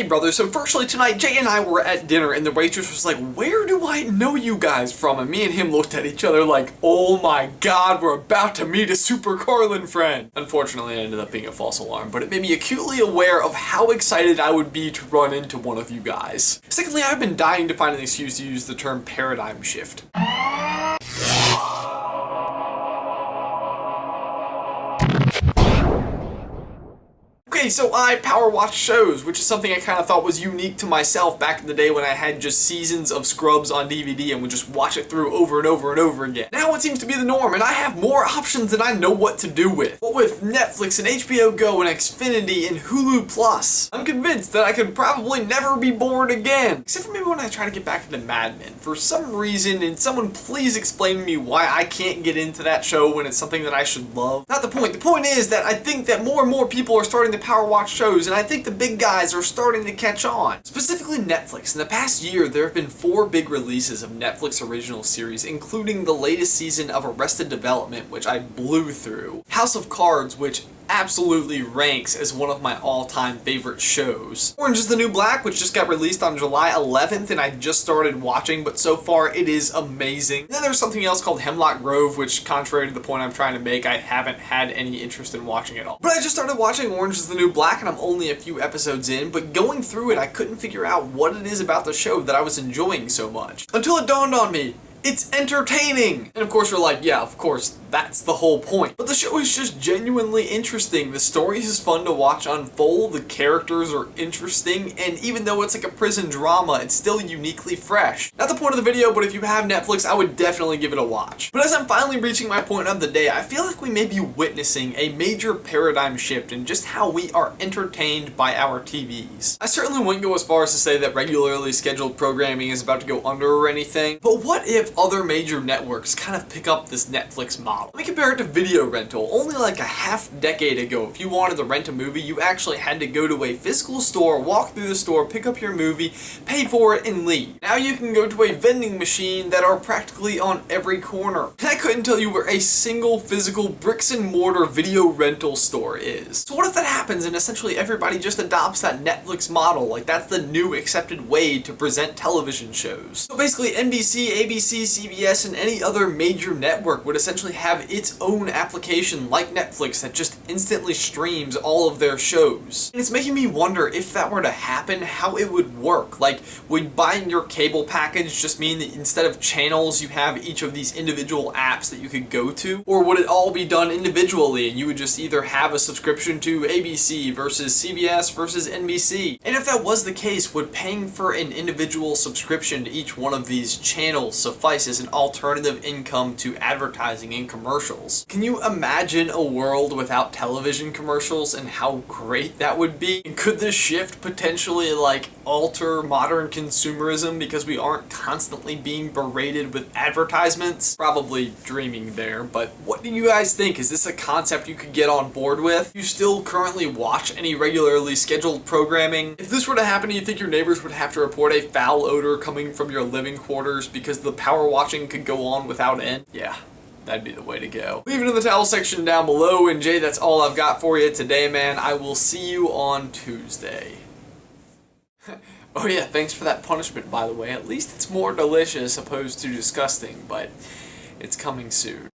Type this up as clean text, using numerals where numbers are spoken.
Hey brother, so firstly tonight, Jay and I were at dinner and the waitress was like, "Where do I know you guys from?" And me and him looked at each other like, "Oh my god, we're about to meet a super Carlin friend." Unfortunately, it ended up being a false alarm, but it made me acutely aware of how excited I would be to run into one of you guys. Secondly, I've been dying to find an excuse to use the term paradigm shift. Okay, so I power watch shows, which is something I kind of thought was unique to myself back in the day when I had just seasons of Scrubs on DVD and would just watch it through over and over and over again. Now it seems to be the norm, and I have more options than I know what to do with. But with Netflix and HBO Go and Xfinity and Hulu Plus, I'm convinced that I could probably never be bored again. Except for maybe when I try to get back into Mad Men. For some reason, and someone please explain to me why I can't get into that show when it's something that I should love. Not the point. The point is that I think that more and more people are starting to power watch shows, and I think the big guys are starting to catch on. Specifically Netflix. In the past year, there have been 4 big releases of Netflix original series, including the latest season of Arrested Development, which I blew through, House of Cards, which absolutely ranks as one of my all-time favorite shows, Orange is the New Black, which just got released on July 11th and I just started watching, but so far it is amazing. And then there's something else called Hemlock Grove, which, contrary to the point I'm trying to make, I haven't had any interest in watching at all. But I just started watching Orange is the New Black and I'm only a few episodes in, but going through it I couldn't figure out what it is about the show that I was enjoying so much. Until it dawned on me, it's entertaining! And of course you're like, yeah, of course, that's the whole point. But the show is just genuinely interesting. The story is fun to watch unfold, the characters are interesting, and even though it's like a prison drama, it's still uniquely fresh. Not the point of the video, but if you have Netflix, I would definitely give it a watch. But as I'm finally reaching my point of the day, I feel like we may be witnessing a major paradigm shift in just how we are entertained by our TVs. I certainly wouldn't go as far as to say that regularly scheduled programming is about to go under or anything, but what if other major networks kind of pick up this Netflix model? Let me compare it to video rental. Only like a half decade ago, if you wanted to rent a movie, you actually had to go to a physical store, walk through the store, pick up your movie, pay for it, and leave. Now you can go to a vending machine that are practically on every corner. And I couldn't tell you where a single physical bricks and mortar video rental store is. So what if that happens and essentially everybody just adopts that Netflix model? Like, that's the new accepted way to present television shows. So basically NBC, ABC, CBS, and any other major network would essentially have its own application like Netflix that just instantly streams all of their shows. And it's making me wonder, if that were to happen, how it would work. Like, would buying your cable package just mean that instead of channels you have each of these individual apps that you could go to? Or would it all be done individually and you would just either have a subscription to ABC versus CBS versus NBC? And if that was the case, would paying for an individual subscription to each one of these channels suffice as an alternative income to advertising and commercials? Can you imagine a world without television commercials and how great that would be? And could this shift potentially like alter modern consumerism because we aren't constantly being berated with advertisements? Probably dreaming there, but what do you guys think? Is this a concept you could get on board with? Do you still currently watch any regularly scheduled programming? If this were to happen, do you think your neighbors would have to report a foul odor coming from your living quarters because the power watching could go on without end? Yeah. That'd be the way to go. Leave it in the towel section down below, and Jay, that's all I've got for you today, man. I will see you on Tuesday. Oh yeah, thanks for that punishment, by the way. At least it's more delicious opposed to disgusting, but it's coming soon.